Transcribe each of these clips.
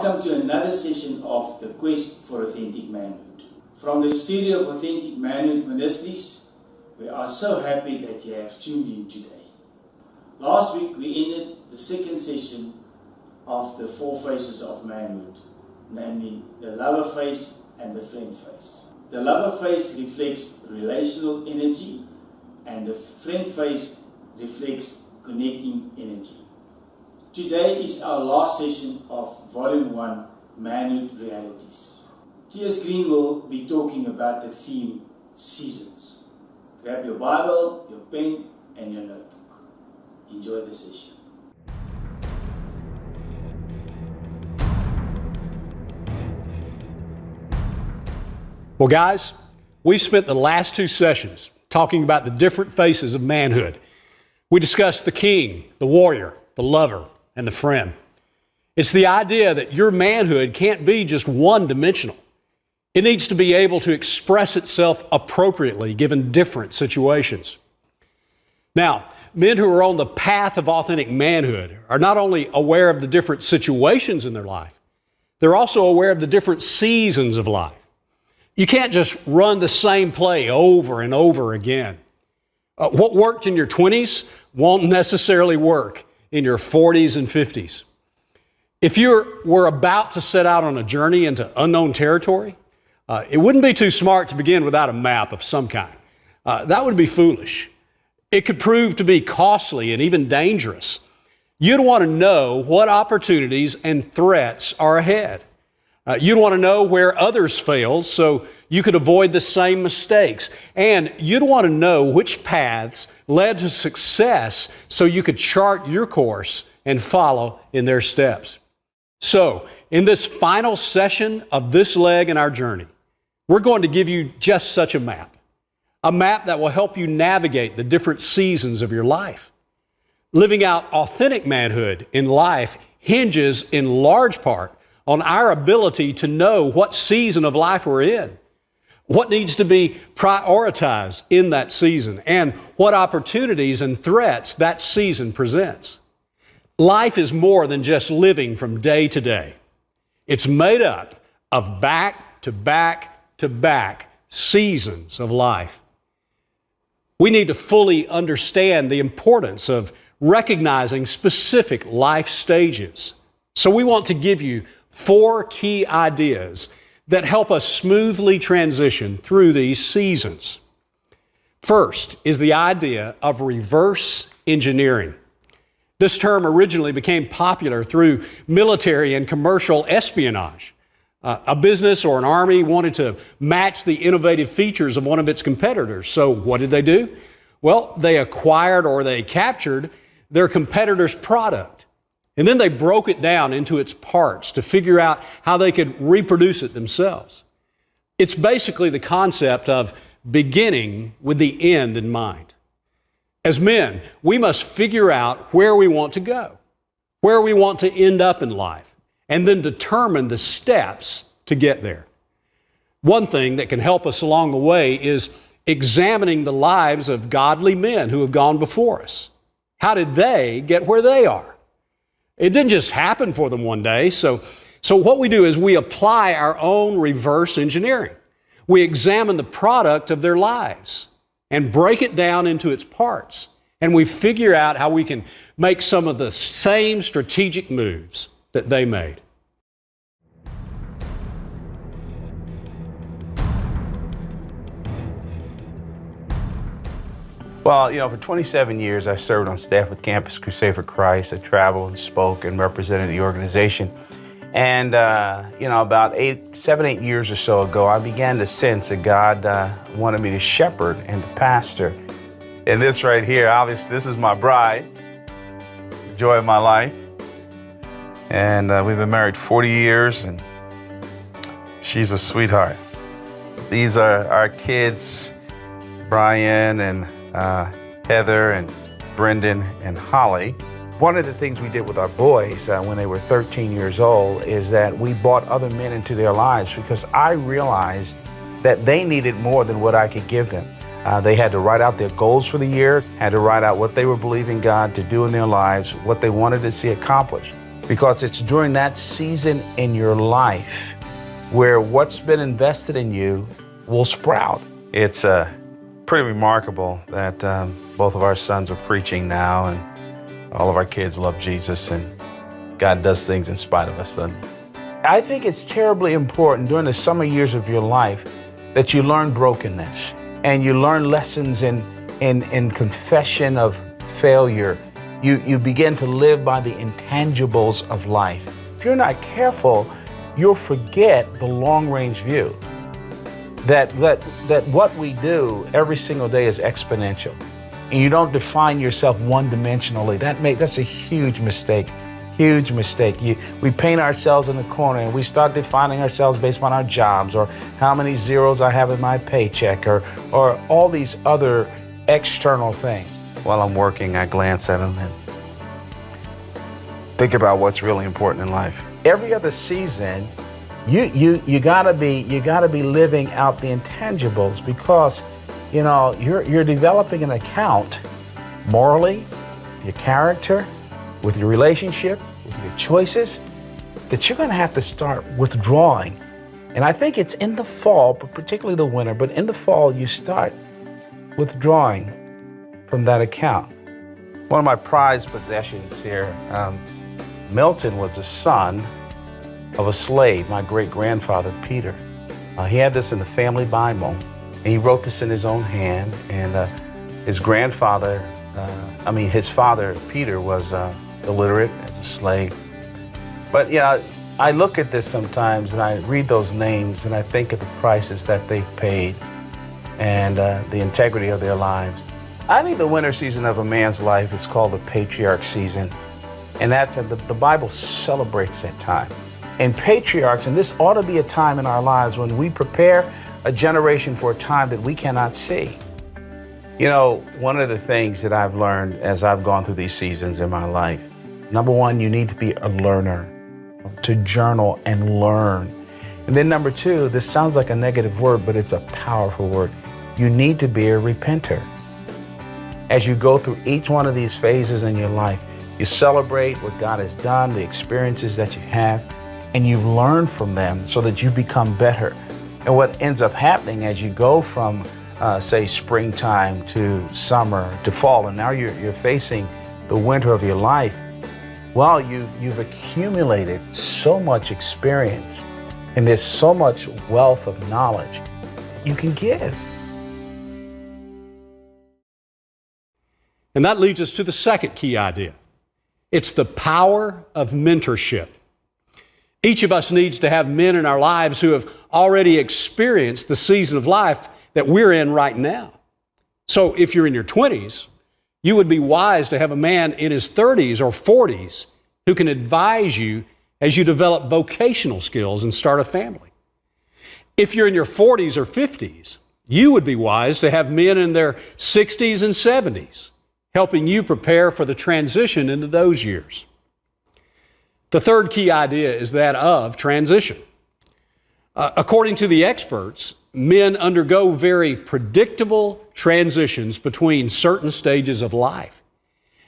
Welcome to another session of The Quest for Authentic Manhood. From the studio of Authentic Manhood Ministries, we are so happy that you have tuned in today. Last week we ended the second session of the four phases of manhood, namely the lover phase and the friend phase. The lover phase reflects relational energy and the friend phase reflects connecting energy. Today is our last session of Volume 1, Manhood Realities. T.S. Green will be talking about the theme, Seasons. Grab your Bible, your pen and your notebook. Enjoy the session. Well, guys, we spent the last two sessions talking about the different phases of manhood. We discussed the king, the warrior, the lover, and the friend. It's the idea that your manhood can't be just one-dimensional. It needs to be able to express itself appropriately given different situations. Now, men who are on the path of authentic manhood are not only aware of the different situations in their life, they're also aware of the different seasons of life. You can't just run the same play over and over again. What worked in your 20s won't necessarily work in your 40s and 50s. If you were about to set out on a journey into unknown territory, it wouldn't be too smart to begin without a map of some kind. That would be foolish. It could prove to be costly and even dangerous. You'd want to know what opportunities and threats are ahead. You'd want to know where others failed so you could avoid the same mistakes. And you'd want to know which paths led to success so you could chart your course and follow in their steps. So, in this final session of this leg in our journey, we're going to give you just such a map that will help you navigate the different seasons of your life. Living out authentic manhood in life hinges in large part on our ability to know what season of life we're in, what needs to be prioritized in that season, and what opportunities and threats that season presents. Life is more than just living from day to day. It's made up of back-to-back-to-back seasons of life. We need to fully understand the importance of recognizing specific life stages. So we want to give you 4 key ideas that help us smoothly transition through these seasons. First is the idea of reverse engineering. This term originally became popular through military and commercial espionage. A business or an army wanted to match the innovative features of one of its competitors. So what did they do? Well, they acquired or they captured their competitor's product. And then they broke it down into its parts to figure out how they could reproduce it themselves. It's basically the concept of beginning with the end in mind. As men, we must figure out where we want to go, where we want to end up in life, and then determine the steps to get there. One thing that can help us along the way is examining the lives of godly men who have gone before us. How did they get where they are? It didn't just happen for them one day. So what we do is we apply our own reverse engineering. We examine the product of their lives and break it down into its parts. And we figure out how we can make some of the same strategic moves that they made. Well, for 27 years, I served on staff with Campus Crusade for Christ. I traveled and spoke and represented the organization. And, about 7, 8 years or so ago, I began to sense that God wanted me to shepherd and to pastor. And this right here, obviously, this is my bride, the joy of my life. And we've been married 40 years, and she's a sweetheart. These are our kids, Brian and Heather and Brendan and Holly. One of the things we did with our boys when they were 13 years old is that we brought other men into their lives because I realized that they needed more than what I could give them. They had to write out their goals for the year, had to write out what they were believing God to do in their lives, what they wanted to see accomplished. because it's during that season in your life where what's been invested in you will sprout. It's pretty remarkable that both of our sons are preaching now, and all of our kids love Jesus, and God does things in spite of us. I think it's terribly important during the summer years of your life that you learn brokenness and you learn lessons in confession of failure. You begin to live by the intangibles of life. If you're not careful, you'll forget the long-range view. That what we do every single day is exponential. And you don't define yourself one-dimensionally. That's a huge mistake. Huge mistake. We paint ourselves in the corner and we start defining ourselves based on our jobs or how many zeros I have in my paycheck or all these other external things. While I'm working, I glance at them and think about what's really important in life. Every other season, you gotta be living out the intangibles, because you're developing an account morally, your character, with your relationship, with your choices, that you're going to have to start withdrawing. And I think it's in the fall, but particularly the winter, but in the fall you start withdrawing from that account. One of my prized possessions here, Milton was the son of a slave, my great-grandfather, Peter. He had this in the family Bible, and he wrote this in his own hand, and his father, Peter, was illiterate as a slave. But I look at this sometimes and I read those names and I think of the prices that they've paid and the integrity of their lives. I think the winter season of a man's life is called the patriarch season, and that's the Bible celebrates that time. And patriarchs, and this ought to be a time in our lives when we prepare a generation for a time that we cannot see. One of the things that I've learned as I've gone through these seasons in my life, number one, you need to be a learner, to journal and learn. And then number two, this sounds like a negative word, but it's a powerful word. You need to be a repenter. As you go through each one of these phases in your life, you celebrate what God has done, the experiences that you have, and you learn from them so that you become better. And what ends up happening as you go from, say, springtime to summer to fall, and now you're facing the winter of your life, well, you've accumulated so much experience, and there's so much wealth of knowledge you can give. And that leads us to the second key idea. It's the power of mentorship. Each of us needs to have men in our lives who have already experienced the season of life that we're in right now. So if you're in your 20s, you would be wise to have a man in his 30s or 40s who can advise you as you develop vocational skills and start a family. If you're in your 40s or 50s, you would be wise to have men in their 60s and 70s helping you prepare for the transition into those years. The third key idea is that of transition. According to the experts, men undergo very predictable transitions between certain stages of life.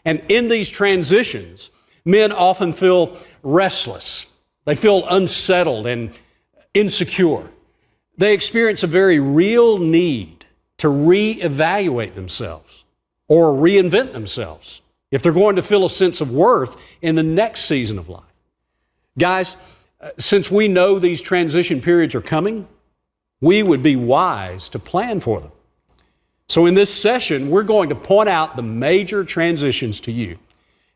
And in these transitions, men often feel restless. They feel unsettled and insecure. They experience a very real need to reevaluate themselves or reinvent themselves if they're going to feel a sense of worth in the next season of life. Guys, since we know these transition periods are coming, we would be wise to plan for them. So in this session, we're going to point out the major transitions to you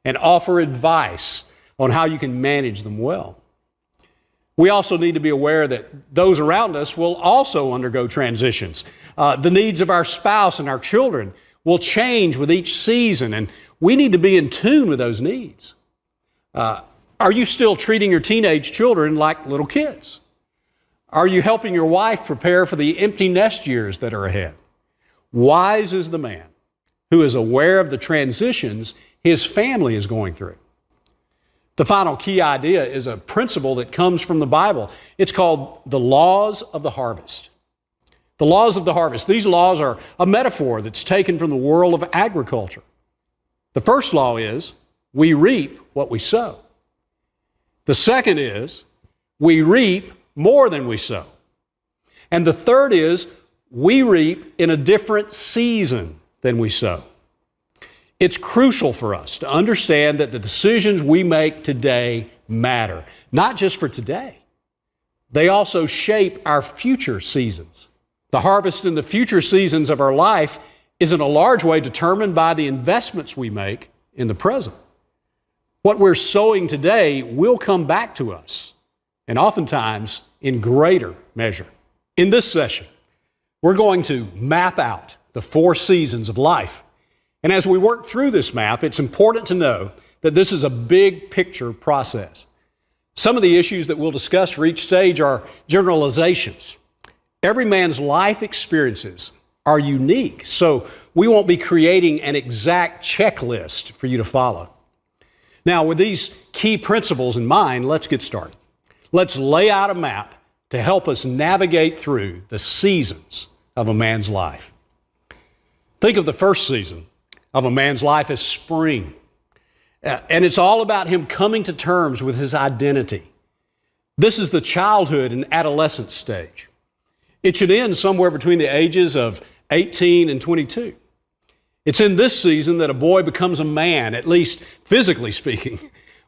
and offer advice on how you can manage them well. We also need to be aware that those around us will also undergo transitions. The needs of our spouse and our children will change with each season, and we need to be in tune with those needs. Are you still treating your teenage children like little kids? Are you helping your wife prepare for the empty nest years that are ahead? Wise is the man who is aware of the transitions his family is going through. The final key idea is a principle that comes from the Bible. It's called the laws of the harvest. The laws of the harvest. These laws are a metaphor that's taken from the world of agriculture. The first law is we reap what we sow. The second is we reap more than we sow. And the third is we reap in a different season than we sow. It's crucial for us to understand that the decisions we make today matter, not just for today. They also shape our future seasons. The harvest in the future seasons of our life is in a large way determined by the investments we make in the present. What we're sowing today will come back to us, and oftentimes in greater measure. In this session, we're going to map out the 4 seasons of life. And as we work through this map, it's important to know that this is a big picture process. Some of the issues that we'll discuss for each stage are generalizations. Every man's life experiences are unique, so we won't be creating an exact checklist for you to follow. Now, with these key principles in mind, let's get started. Let's lay out a map to help us navigate through the seasons of a man's life. Think of the first season of a man's life as spring. And it's all about him coming to terms with his identity. This is the childhood and adolescence stage. It should end somewhere between the ages of 18 and 22. It's in this season that a boy becomes a man, at least physically speaking.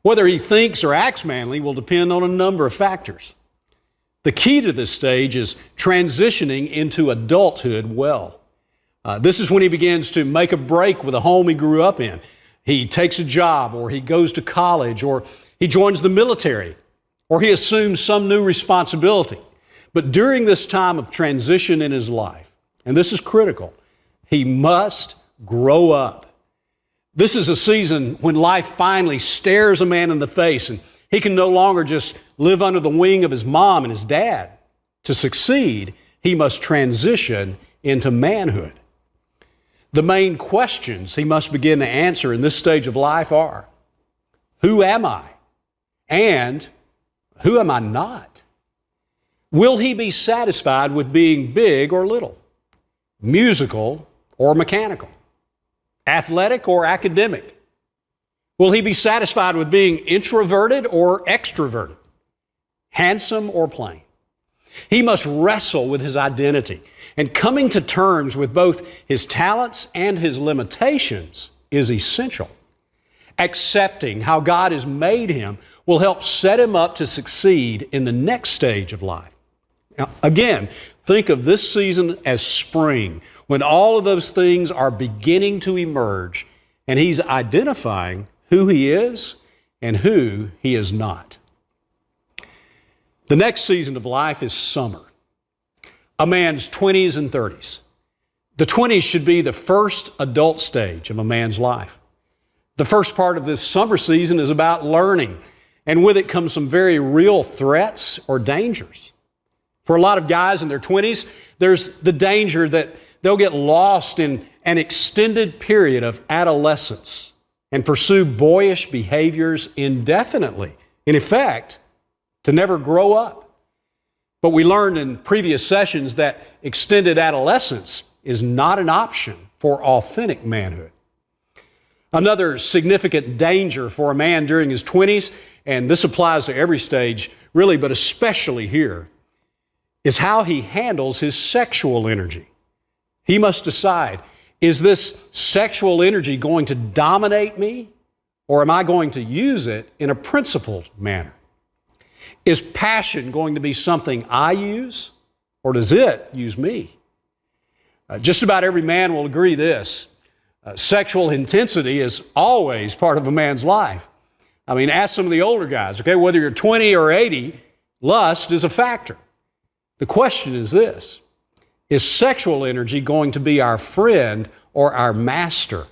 Whether he thinks or acts manly will depend on a number of factors. The key to this stage is transitioning into adulthood well. This is when he begins to make a break with a home he grew up in. He takes a job, or he goes to college, or he joins the military, or he assumes some new responsibility. But during this time of transition in his life, and this is critical, he must grow up. This is a season when life finally stares a man in the face, and he can no longer just live under the wing of his mom and his dad. To succeed, he must transition into manhood. The main questions he must begin to answer in this stage of life are, who am I? And who am I not? Will he be satisfied with being big or little? Musical or mechanical? Athletic or academic? Will he be satisfied with being introverted or extroverted? Handsome or plain? He must wrestle with his identity, and coming to terms with both his talents and his limitations is essential. Accepting how God has made him will help set him up to succeed in the next stage of life. Now, again, think of this season as spring, when all of those things are beginning to emerge, and he's identifying who he is and who he is not. The next season of life is summer, a man's 20s and 30s. The 20s should be the first adult stage of a man's life. The first part of this summer season is about learning, and with it comes some very real threats or dangers. For a lot of guys in their 20s, there's the danger that they'll get lost in an extended period of adolescence and pursue boyish behaviors indefinitely. In effect, to never grow up. But we learned in previous sessions that extended adolescence is not an option for authentic manhood. Another significant danger for a man during his 20s, and this applies to every stage really, but especially here, is how he handles his sexual energy. He must decide, is this sexual energy going to dominate me, or am I going to use it in a principled manner? Is passion going to be something I use, or does it use me? Just about every man will agree this. Sexual intensity is always part of a man's life. I mean, ask some of the older guys, okay? Whether you're 20 or 80, lust is a factor. The question is this: is sexual energy going to be our friend or our master?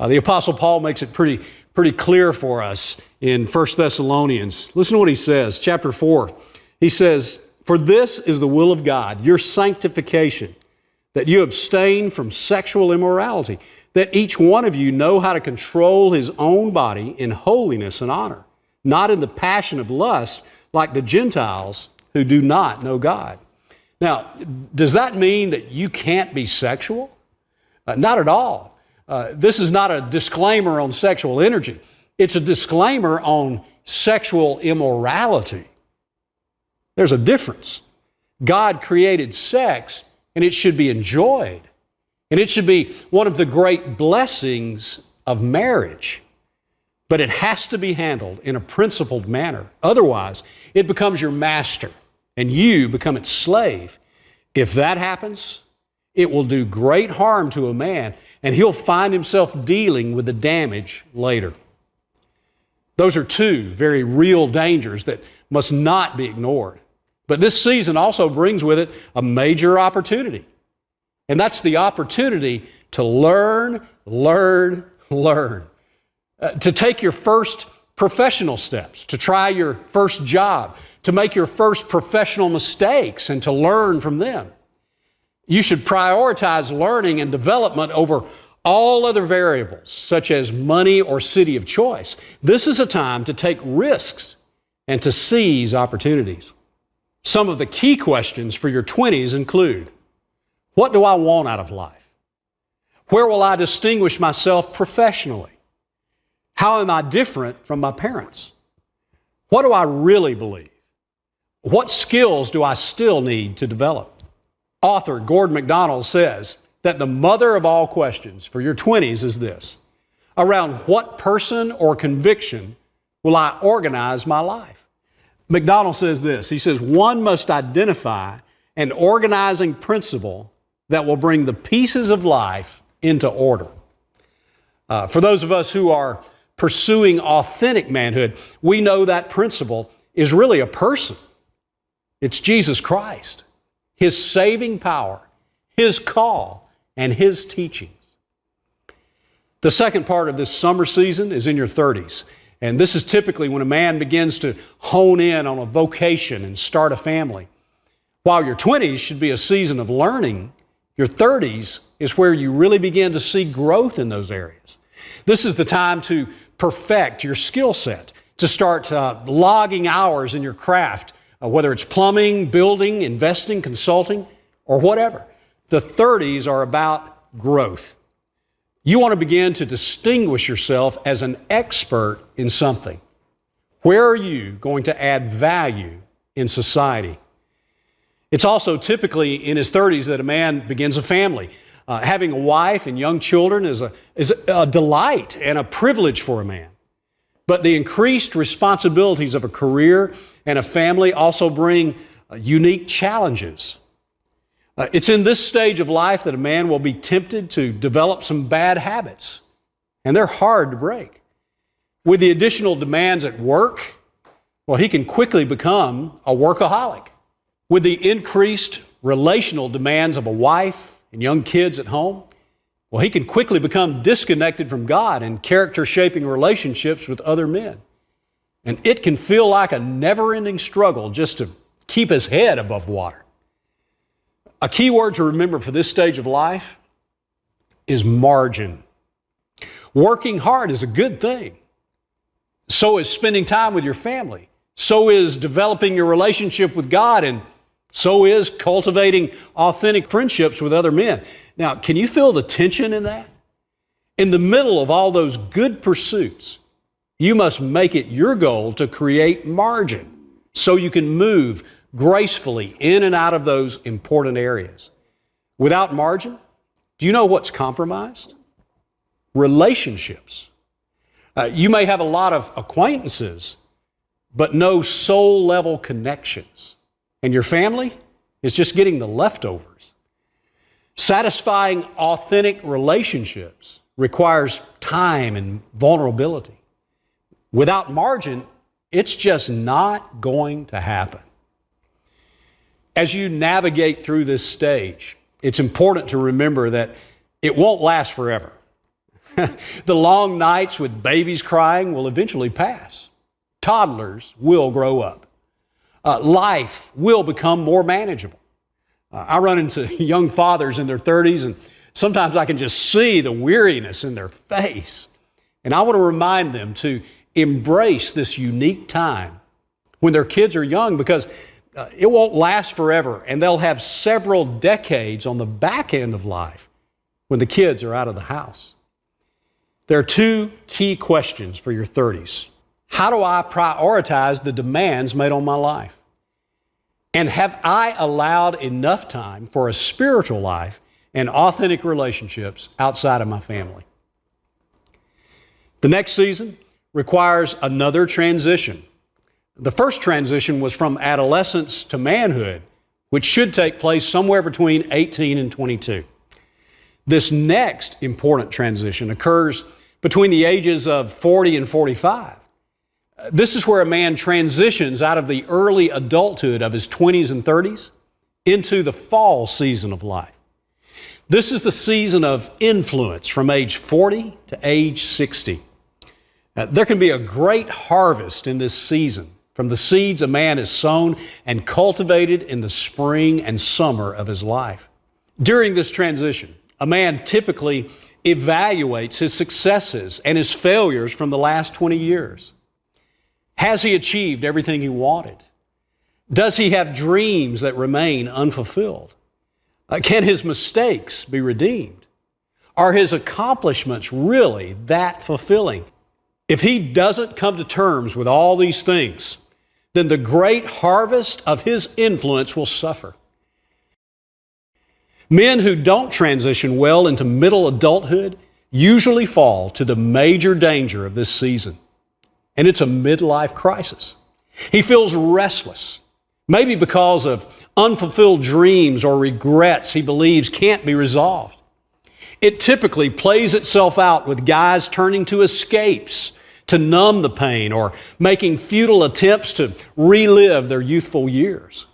The Apostle Paul makes it pretty clear for us in 1 Thessalonians. Listen to what he says, chapter 4. He says, "For this is the will of God, your sanctification, that you abstain from sexual immorality, that each one of you know how to control his own body in holiness and honor, not in the passion of lust like the Gentiles who do not know God." Now, does that mean that you can't be sexual? Not at all. This is not a disclaimer on sexual energy. It's a disclaimer on sexual immorality. There's a difference. God created sex, and it should be enjoyed. And it should be one of the great blessings of marriage. But it has to be handled in a principled manner. Otherwise, it becomes your master, and you become its slave. If that happens, it will do great harm to a man, and he'll find himself dealing with the damage later. Those are two very real dangers that must not be ignored. But this season also brings with it a major opportunity. And that's the opportunity to learn. To take your first professional steps, to try your first job, to make your first professional mistakes and to learn from them. You should prioritize learning and development over all other variables, such as money or city of choice. This is a time to take risks and to seize opportunities. Some of the key questions for your 20s include, what do I want out of life? Where will I distinguish myself professionally? How am I different from my parents? What do I really believe? What skills do I still need to develop? Author Gordon MacDonald says that the mother of all questions for your 20s is this: around what person or conviction will I organize my life? MacDonald says this, he says, one must identify an organizing principle that will bring the pieces of life into order. For those of us who are pursuing authentic manhood, we know that principle is really a person. It's Jesus Christ, His saving power, His call, and His teachings. The second part of this summer season is in your 30s. And this is typically when a man begins to hone in on a vocation and start a family. While your 20s should be a season of learning, your 30s is where you really begin to see growth in those areas. This is the time to perfect your skill set, to start logging hours in your craft, whether it's plumbing, building, investing, consulting, or whatever. The 30s are about growth. You want to begin to distinguish yourself as an expert in something. Where are you going to add value in society? It's also typically in his 30s that a man begins a family. Having a wife and young children is a delight and a privilege for a man. But the increased responsibilities of a career and a family also bring unique challenges. It's in this stage of life that a man will be tempted to develop some bad habits, and they're hard to break. With the additional demands at work, well, he can quickly become a workaholic. With the increased relational demands of a wife and young kids at home, well, he can quickly become disconnected from God in character-shaping relationships with other men. And it can feel like a never-ending struggle just to keep his head above water. A key word to remember for this stage of life is margin. Working hard is a good thing. So is spending time with your family. So is developing your relationship with God, and so is cultivating authentic friendships with other men. Now, can you feel the tension in that? In the middle of all those good pursuits, you must make it your goal to create margin so you can move gracefully in and out of those important areas. Without margin, do you know what's compromised? Relationships. You may have a lot of acquaintances, but no soul-level connections. And your family is just getting the leftovers. Satisfying authentic relationships requires time and vulnerability. Without margin, it's just not going to happen. As you navigate through this stage, it's important to remember that it won't last forever. The long nights with babies crying will eventually pass. Toddlers will grow up. Life will become more manageable. I run into young fathers in their 30s, and sometimes I can just see the weariness in their face. And I want to remind them to embrace this unique time when their kids are young, because it won't last forever, and they'll have several decades on the back end of life when the kids are out of the house. There are two key questions for your 30s. How do I prioritize the demands made on my life? And have I allowed enough time for a spiritual life and authentic relationships outside of my family? The next season requires another transition. The first transition was from adolescence to manhood, which should take place somewhere between 18 and 22. This next important transition occurs between the ages of 40 and 45. This is where a man transitions out of the early adulthood of his 20s and 30s into the fall season of life. This is the season of influence from age 40 to age 60. There can be a great harvest in this season from the seeds a man has sown and cultivated in the spring and summer of his life. During this transition, a man typically evaluates his successes and his failures from the last 20 years. Has he achieved everything he wanted? Does he have dreams that remain unfulfilled? Can his mistakes be redeemed? Are his accomplishments really that fulfilling? If he doesn't come to terms with all these things, then the great harvest of his influence will suffer. Men who don't transition well into middle adulthood usually fall to the major danger of this season, and it's a midlife crisis. He feels restless, maybe because of unfulfilled dreams or regrets he believes can't be resolved. It typically plays itself out with guys turning to escapes to numb the pain or making futile attempts to relive their youthful years.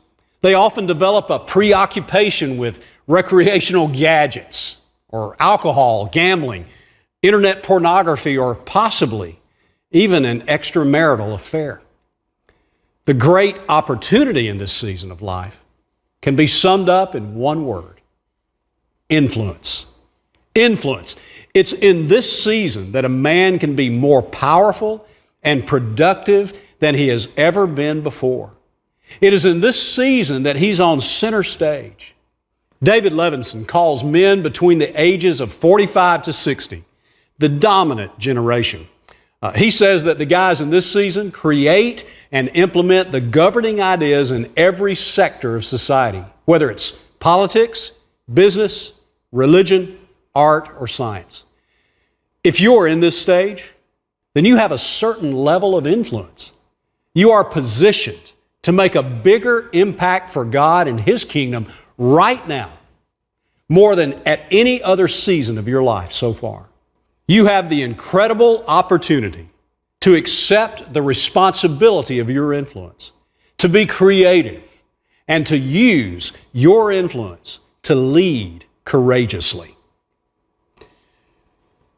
They often develop a preoccupation with recreational gadgets or alcohol, gambling, internet pornography, or possibly even an extramarital affair. The great opportunity in this season of life can be summed up in one word: influence. Influence. It's in this season that a man can be more powerful and productive than he has ever been before. It is in this season that he's on center stage. David Levinson calls men between the ages of 45 to 60 the dominant generation. He says that the guys in this season create and implement the governing ideas in every sector of society, whether it's politics, business, religion, art, or science. If you're in this stage, then you have a certain level of influence. You are positioned to make a bigger impact for God and His kingdom right now, more than at any other season of your life so far. You have the incredible opportunity to accept the responsibility of your influence, to be creative, and to use your influence to lead courageously.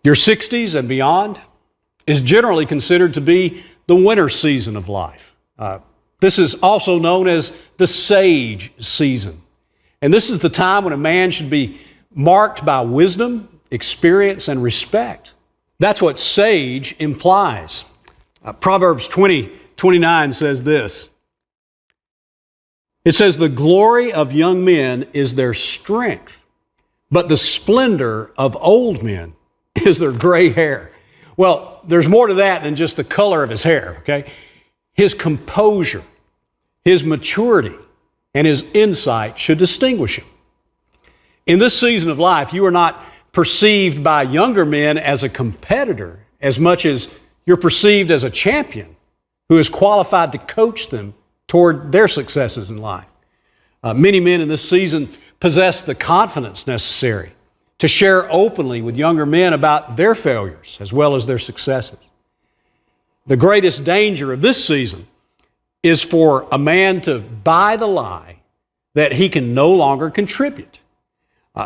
Your 60s and beyond is generally considered to be the winter season of life. This is also known as the sage season. And this is the time when a man should be marked by wisdom, experience, and respect. That's what sage implies. Proverbs 20:29 says this. It says, "The glory of young men is their strength, but the splendor of old men is their gray hair." Well, there's more to that than just the color of his hair, okay? His composure, his maturity, and his insight should distinguish him. In this season of life, you are not perceived by younger men as a competitor as much as you're perceived as a champion who is qualified to coach them toward their successes in life. Many men in this season possess the confidence necessary to share openly with younger men about their failures as well as their successes. The greatest danger of this season is for a man to buy the lie that he can no longer contribute.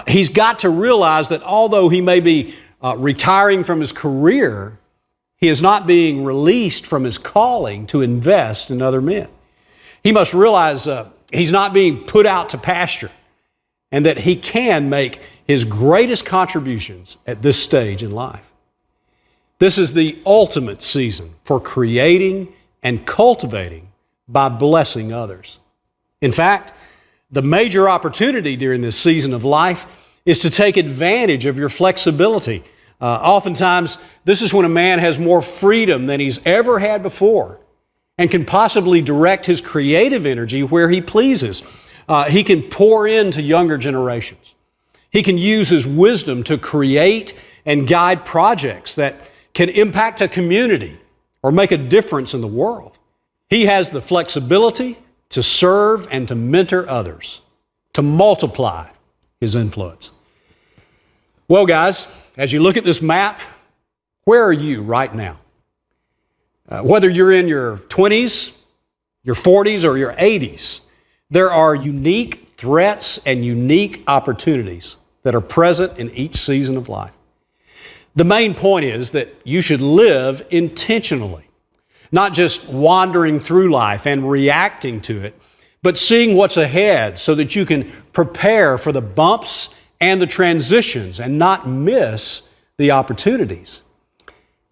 He's got to realize that although he may be retiring from his career, he is not being released from his calling to invest in other men. He must realize he's not being put out to pasture and that he can make his greatest contributions at this stage in life. This is the ultimate season for creating and cultivating by blessing others. In fact, the major opportunity during this season of life is to take advantage of your flexibility, Oftentimes, this is when a man has more freedom than he's ever had before and can possibly direct his creative energy where he pleases. He can pour into younger generations. He can use his wisdom to create and guide projects that can impact a community or make a difference in the world. He has the flexibility to serve and to mentor others, to multiply his influence. Well, guys, as you look at this map, where are you right now? Whether you're in your 20s, your 40s, or your 80s, there are unique threats and unique opportunities that are present in each season of life. The main point is that you should live intentionally, not just wandering through life and reacting to it, but seeing what's ahead so that you can prepare for the bumps and the transitions and not miss the opportunities.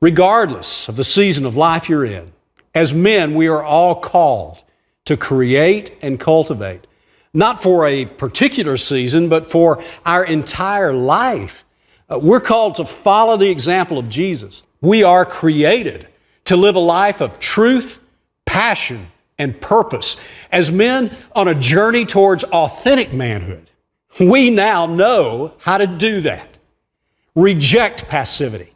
Regardless of the season of life you're in, as men, we are all called to create and cultivate, not for a particular season, but for our entire life. We're called to follow the example of Jesus. We are created to live a life of truth, passion, and purpose. As men on a journey towards authentic manhood, we now know how to do that. Reject passivity,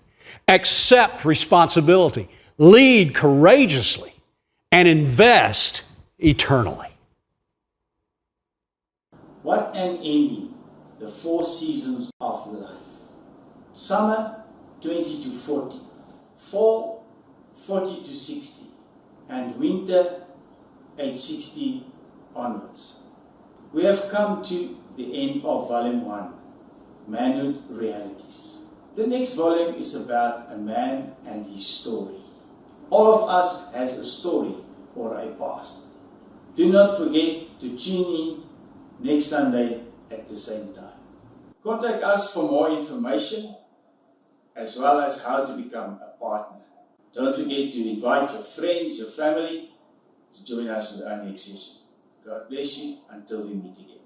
accept responsibility, lead courageously, and invest eternally. What an ending, the 4 seasons of life. Summer, 20 to 40. Fall, 40 to 60. And winter, age 60 onwards. We have come to the end of Volume 1, Manhood Realities. The next volume is about a man and his story. All of us has a story or a past. Do not forget to tune in next Sunday at the same time. Contact us for more information as well as how to become a partner. Don't forget to invite your friends, your family to join us with our next session. God bless you until we meet again.